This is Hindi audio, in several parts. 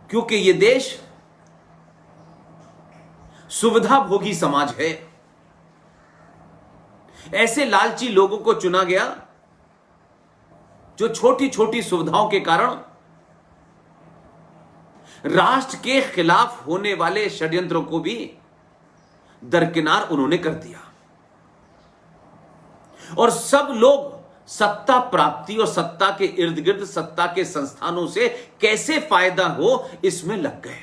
क्योंकि ये देश सुविधा भोगी समाज है। ऐसे लालची लोगों को चुना गया जो छोटी छोटी सुविधाओं के कारण राष्ट्र के खिलाफ होने वाले षड्यंत्रों को भी दरकिनार उन्होंने कर दिया। और सब लोग सत्ता प्राप्ति और सत्ता के इर्द गिर्द सत्ता के संस्थानों से कैसे फायदा हो इसमें लग गए।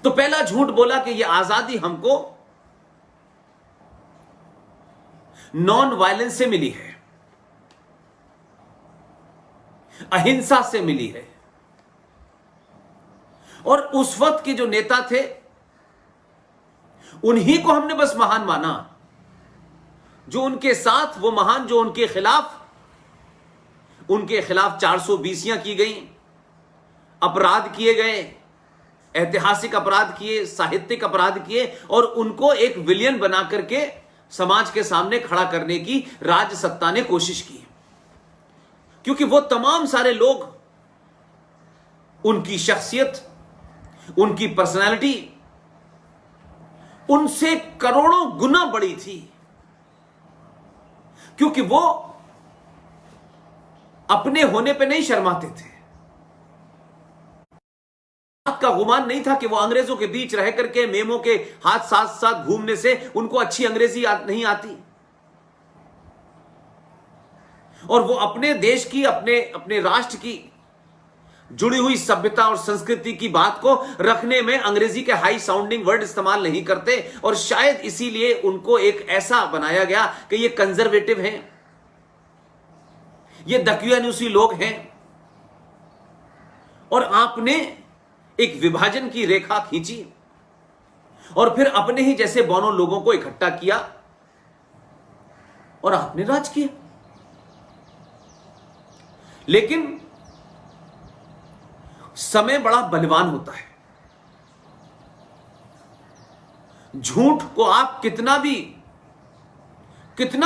तो पहला झूठ बोला कि यह आजादी हमको नॉन वायलेंस से मिली है, अहिंसा से मिली है। और उस वक्त के जो नेता थे उन्हीं को हमने बस महान माना, जो उनके साथ वो महान, जो उनके खिलाफ 420 की गई, अपराध किए गए, ऐतिहासिक अपराध किए, साहित्यिक अपराध किए, और उनको एक विलियन बना करके समाज के सामने खड़ा करने की राज सत्ता ने कोशिश की। क्योंकि वो तमाम सारे लोग, उनकी शख्सियत, उनकी पर्सनालिटी उनसे करोड़ों गुना बड़ी थी, क्योंकि वो अपने होने पे नहीं शर्माते थे। बात का गुमान नहीं था कि वो अंग्रेजों के बीच रह करके मेमों के हाथ साथ साथ घूमने से उनको अच्छी अंग्रेजी नहीं आती, और वो अपने देश की, अपने राष्ट्र की जुड़ी हुई सभ्यता और संस्कृति की बात को रखने में अंग्रेजी के हाई साउंडिंग वर्ड इस्तेमाल नहीं करते। और शायद इसीलिए उनको एक ऐसा बनाया गया कि ये कंजर्वेटिव हैं, ये दकियानूसी लोग हैं। और आपने एक विभाजन की रेखा खींची और फिर अपने ही जैसे बौनों लोगों को इकट्ठा किया और आपने राज किया। लेकिन समय बड़ा बलवान होता है। झूठ को आप कितना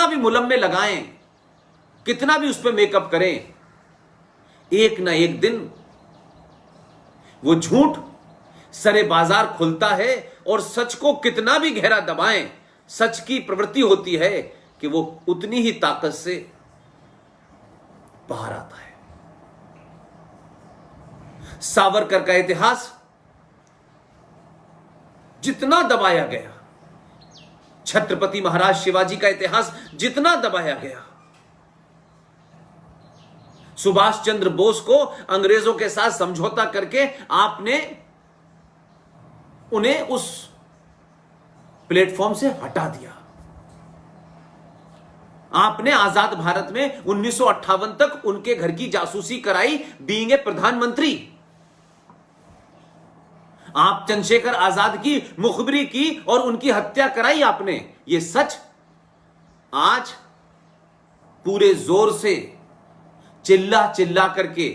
भी मुलम्मे लगाएं, कितना भी उस पर मेकअप करें, एक ना एक दिन वो झूठ सरे बाजार खुलता है। और सच को कितना भी गहरा दबाएं, सच की प्रवृत्ति होती है कि वो उतनी ही ताकत से बाहर आता है। सावरकर का इतिहास जितना दबाया गया, छत्रपति महाराज शिवाजी का इतिहास जितना दबाया गया, सुभाष चंद्र बोस को अंग्रेजों के साथ समझौता करके आपने उन्हें उस प्लेटफॉर्म से हटा दिया। आपने आजाद भारत में 1958 तक उनके घर की जासूसी कराई, बीइंग ए प्रधानमंत्री। आप चंद्रशेखर आजाद की मुखबिरी की और उनकी हत्या कराई आपने। यह सच आज पूरे जोर से चिल्ला चिल्ला करके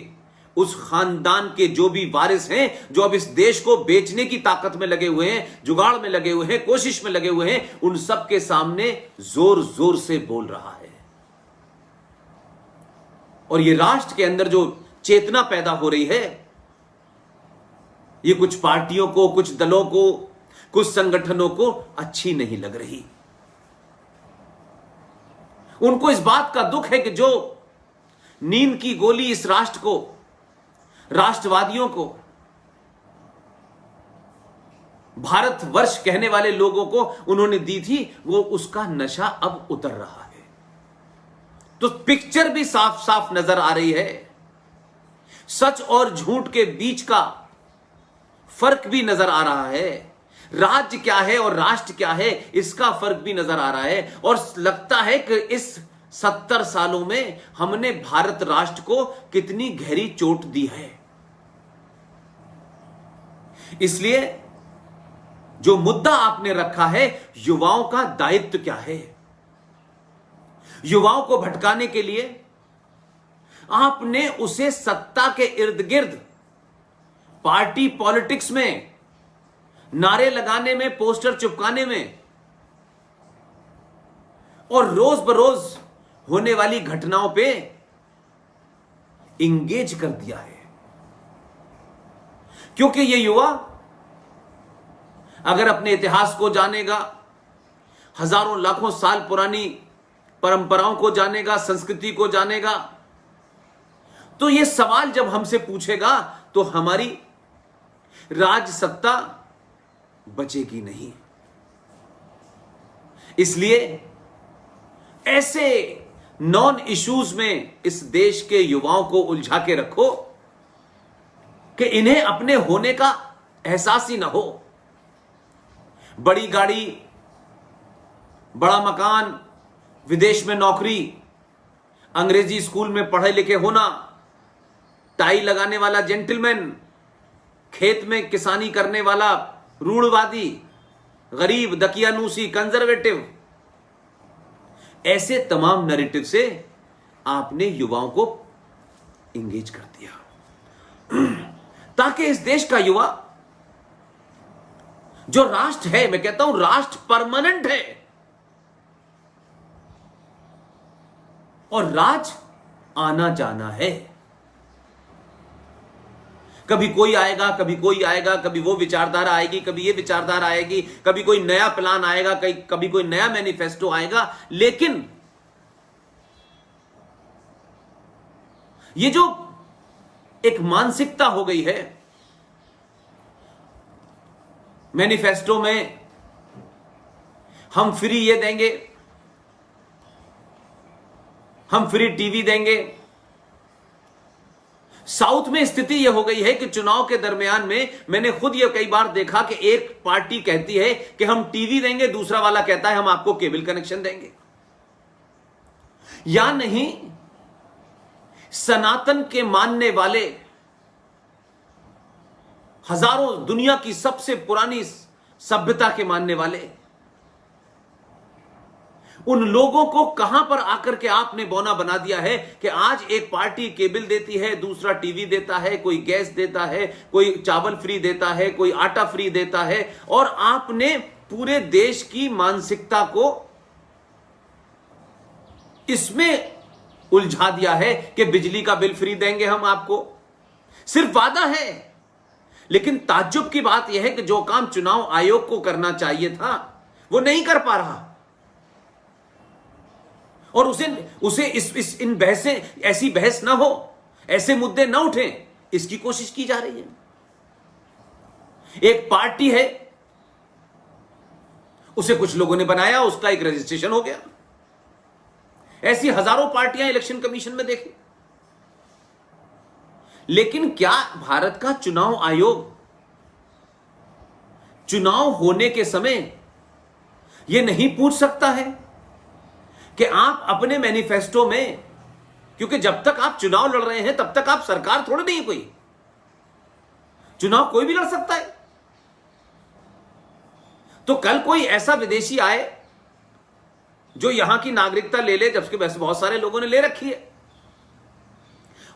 उस खानदान के जो भी वारिस हैं, जो अब इस देश को बेचने की ताकत में लगे हुए हैं, जुगाड़ में लगे हुए हैं, कोशिश में लगे हुए हैं, उन सब के सामने जोर जोर से बोल रहा है। और ये राष्ट्र के अंदर जो चेतना पैदा हो रही है, ये कुछ पार्टियों को, कुछ दलों को, कुछ संगठनों को अच्छी नहीं लग रही। उनको इस बात का दुख है कि जो नींद की गोली इस राष्ट्र को, राष्ट्रवादियों को, भारतवर्ष कहने वाले लोगों को उन्होंने दी थी, वो उसका नशा अब उतर रहा है। तो पिक्चर भी साफ साफ नजर आ रही है। सच और झूठ के बीच का फर्क भी नजर आ रहा है। राज्य क्या है और राष्ट्र क्या है, इसका फर्क भी नजर आ रहा है। और लगता है कि इस 70 सालों में हमने भारत राष्ट्र को कितनी गहरी चोट दी है। इसलिए जो मुद्दा आपने रखा है, युवाओं का दायित्व क्या है, युवाओं को भटकाने के लिए आपने उसे सत्ता के इर्द गिर्द, पार्टी पॉलिटिक्स में, नारे लगाने में, पोस्टर चिपकाने में और रोज बरोज होने वाली घटनाओं पे इंगेज कर दिया है। क्योंकि ये युवा अगर अपने इतिहास को जानेगा, हजारों लाखों साल पुरानी परंपराओं को जानेगा, संस्कृति को जानेगा, तो ये सवाल जब हमसे पूछेगा तो हमारी राज सत्ता बचेगी नहीं। इसलिए ऐसे नॉन इश्यूज में इस देश के युवाओं को उलझा के रखो कि इन्हें अपने होने का एहसास ही ना हो। बड़ी गाड़ी, बड़ा मकान, विदेश में नौकरी, अंग्रेजी स्कूल में पढ़े लिखे होना, टाई लगाने वाला जेंटलमैन, खेत में किसानी करने वाला रूढ़वादी, गरीब, दकियानूसी, कंजर्वेटिव, ऐसे तमाम नैरेटिव से आपने युवाओं को इंगेज कर दिया ताकि इस देश का युवा, जो राष्ट्र है, मैं कहता हूं राष्ट्र परमानेंट है और राज आना जाना है। कभी कोई आएगा, कभी कोई आएगा, कभी वो विचारधारा आएगी, कभी ये विचारधारा आएगी, कभी कोई नया प्लान आएगा, कभी कोई नया मैनिफेस्टो आएगा, लेकिन ये जो एक मानसिकता हो गई है, मैनिफेस्टो में हम फ्री ये देंगे, हम फ्री टीवी देंगे। साउथ में स्थिति यह हो गई है कि चुनाव के दरमियान में मैंने खुद यह कई बार देखा कि एक पार्टी कहती है कि हम टीवी देंगे, दूसरा वाला कहता है हम आपको केबल कनेक्शन देंगे। या नहीं, सनातन के मानने वाले हजारों, दुनिया की सबसे पुरानी सभ्यता के मानने वाले, उन लोगों को कहां पर आकर के आपने बौना बना दिया है कि आज एक पार्टी केबल देती है, दूसरा टीवी देता है, कोई गैस देता है, कोई चावल फ्री देता है, कोई आटा फ्री देता है, और आपने पूरे देश की मानसिकता को इसमें उलझा दिया है कि बिजली का बिल फ्री देंगे हम आपको। सिर्फ वादा है, लेकिन ताज्जुब की बात यह है कि जो काम चुनाव आयोग को करना चाहिए था वो नहीं कर पा रहा, और उसे इन बहसें, ऐसी बहस ना हो, ऐसे मुद्दे ना उठें, इसकी कोशिश की जा रही है। एक पार्टी है, उसे कुछ लोगों ने बनाया, उसका एक रजिस्ट्रेशन हो गया। ऐसी हजारों पार्टियां इलेक्शन कमीशन में देखें। लेकिन क्या भारत का चुनाव आयोग चुनाव होने के समय यह नहीं पूछ सकता है कि आप अपने मैनिफेस्टो में, क्योंकि जब तक आप चुनाव लड़ रहे हैं तब तक आप सरकार थोड़ी नहीं है, कोई चुनाव कोई भी लड़ सकता है। तो कल कोई ऐसा विदेशी आए जो यहां की नागरिकता ले ले, जबकि वैसे बहुत सारे लोगों ने ले रखी है,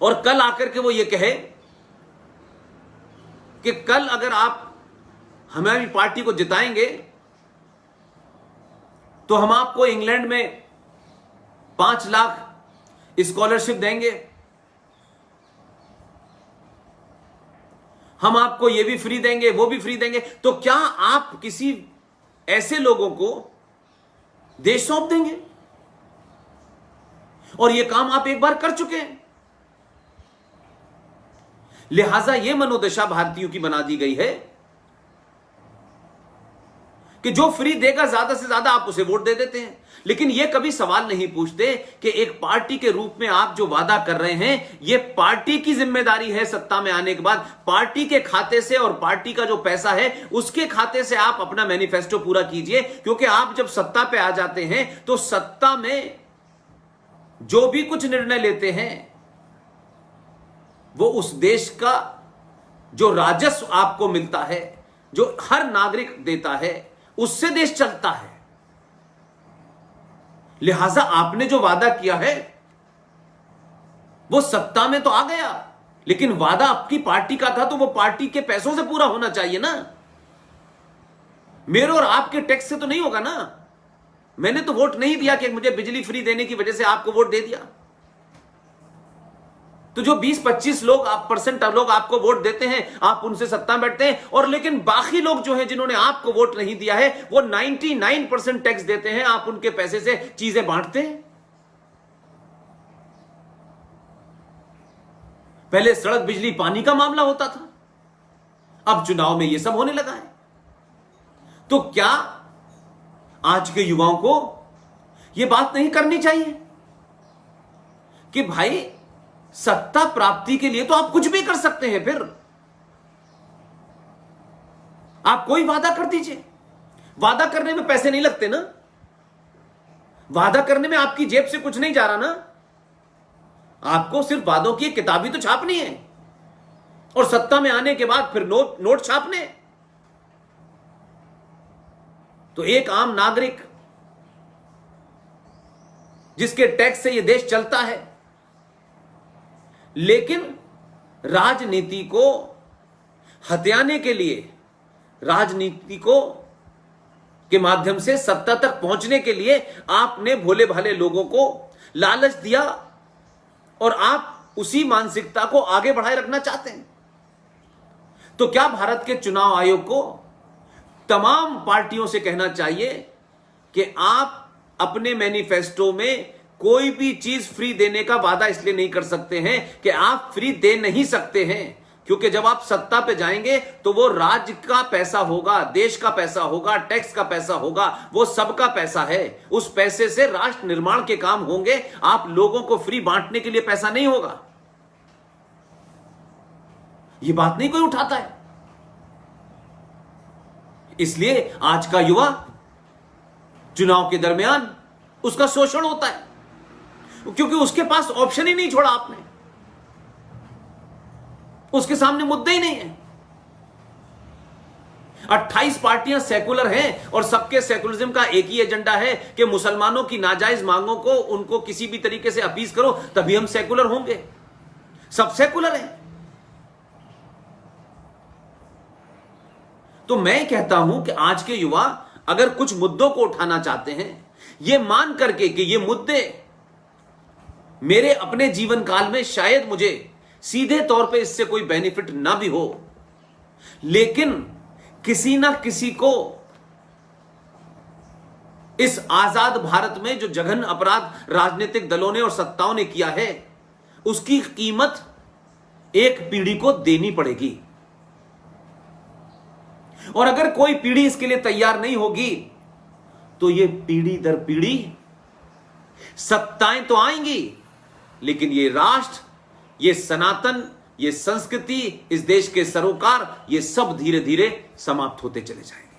और कल आकर के वो ये कहे कि कल अगर आप हमारी पार्टी को जिताएंगे तो हम आपको इंग्लैंड में 5 लाख स्कॉलरशिप देंगे, हम आपको ये भी फ्री देंगे, वो भी फ्री देंगे। तो क्या आप किसी ऐसे लोगों को देश सौंप देंगे? और ये काम आप एक बार कर चुके हैं। लिहाजा यह मनोदशा भारतीयों की बना दी गई है कि जो फ्री देगा ज्यादा से ज्यादा आप उसे वोट दे देते हैं। लेकिन यह कभी सवाल नहीं पूछते कि एक पार्टी के रूप में आप जो वादा कर रहे हैं, यह पार्टी की जिम्मेदारी है सत्ता में आने के बाद, पार्टी के खाते से और पार्टी का जो पैसा है उसके खाते से आप अपना मैनिफेस्टो पूरा कीजिए। क्योंकि आप जब सत्ता पे आ जाते हैं तो सत्ता में जो भी कुछ निर्णय लेते हैं वो उस देश का जो राजस्व आपको मिलता है, जो हर नागरिक देता है, उससे देश चलता है। लिहाजा आपने जो वादा किया है वो सत्ता में तो आ गया, लेकिन वादा आपकी पार्टी का था तो वो पार्टी के पैसों से पूरा होना चाहिए ना। मेरे और आपके टैक्स से तो नहीं होगा ना। मैंने तो वोट नहीं दिया कि मुझे बिजली फ्री देने की वजह से आपको वोट दे दिया। तो जो 20-25 लोग परसेंट लोग आपको वोट देते हैं, आप उनसे सत्ता में बैठते हैं, और लेकिन बाकी लोग जो हैं जिन्होंने आपको वोट नहीं दिया है, वो 99% टैक्स देते हैं, आप उनके पैसे से चीजें बांटते हैं। पहले सड़क बिजली पानी का मामला होता था, अब चुनाव में यह सब होने लगा है। तो क्या आज के युवाओं को यह बात नहीं करनी चाहिए कि भाई सत्ता प्राप्ति के लिए तो आप कुछ भी कर सकते हैं, फिर आप कोई वादा कर दीजिए। वादा करने में पैसे नहीं लगते ना, वादा करने में आपकी जेब से कुछ नहीं जा रहा ना, आपको सिर्फ वादों की किताबी तो छापनी है और सत्ता में आने के बाद फिर नोट छापने। तो एक आम नागरिक जिसके टैक्स से यह देश चलता है, लेकिन राजनीति को हथियाने के लिए, राजनीति को के माध्यम से सत्ता तक पहुंचने के लिए आपने भोले भाले लोगों को लालच दिया और आप उसी मानसिकता को आगे बढ़ाए रखना चाहते हैं। तो क्या भारत के चुनाव आयोग को तमाम पार्टियों से कहना चाहिए कि आप अपने मैनिफेस्टो में कोई भी चीज फ्री देने का वादा इसलिए नहीं कर सकते हैं कि आप फ्री दे नहीं सकते हैं, क्योंकि जब आप सत्ता पे जाएंगे तो वो राज्य का पैसा होगा, देश का पैसा होगा, टैक्स का पैसा होगा, वो सबका पैसा है। उस पैसे से राष्ट्र निर्माण के काम होंगे, आप लोगों को फ्री बांटने के लिए पैसा नहीं होगा। ये बात नहीं कोई उठाता है। इसलिए आज का युवा चुनाव के दरमियान उसका शोषण होता है, क्योंकि उसके पास ऑप्शन ही नहीं छोड़ा आपने, उसके सामने मुद्दे ही नहीं है। 28 पार्टियां सेकुलर हैं और सबके सेकुलरिज्म का एक ही एजेंडा है कि मुसलमानों की नाजायज मांगों को उनको किसी भी तरीके से अपीज करो, तभी हम सेकुलर होंगे। सब सेकुलर हैं। तो मैं कहता हूं कि आज के युवा अगर कुछ मुद्दों को उठाना चाहते हैं, यह मान करके कि ये मुद्दे मेरे अपने जीवन काल में शायद मुझे सीधे तौर पे इससे कोई बेनिफिट ना भी हो, लेकिन किसी ना किसी को इस आजाद भारत में जो जघन्य अपराध राजनीतिक दलों ने और सत्ताओं ने किया है, उसकी कीमत एक पीढ़ी को देनी पड़ेगी। और अगर कोई पीढ़ी इसके लिए तैयार नहीं होगी तो ये पीढ़ी दर पीढ़ी सत्ताएं तो आएंगी, लेकिन ये राष्ट्र, ये सनातन, ये संस्कृति, इस देश के सरोकार, ये सब धीरे धीरे समाप्त होते चले जाएंगे।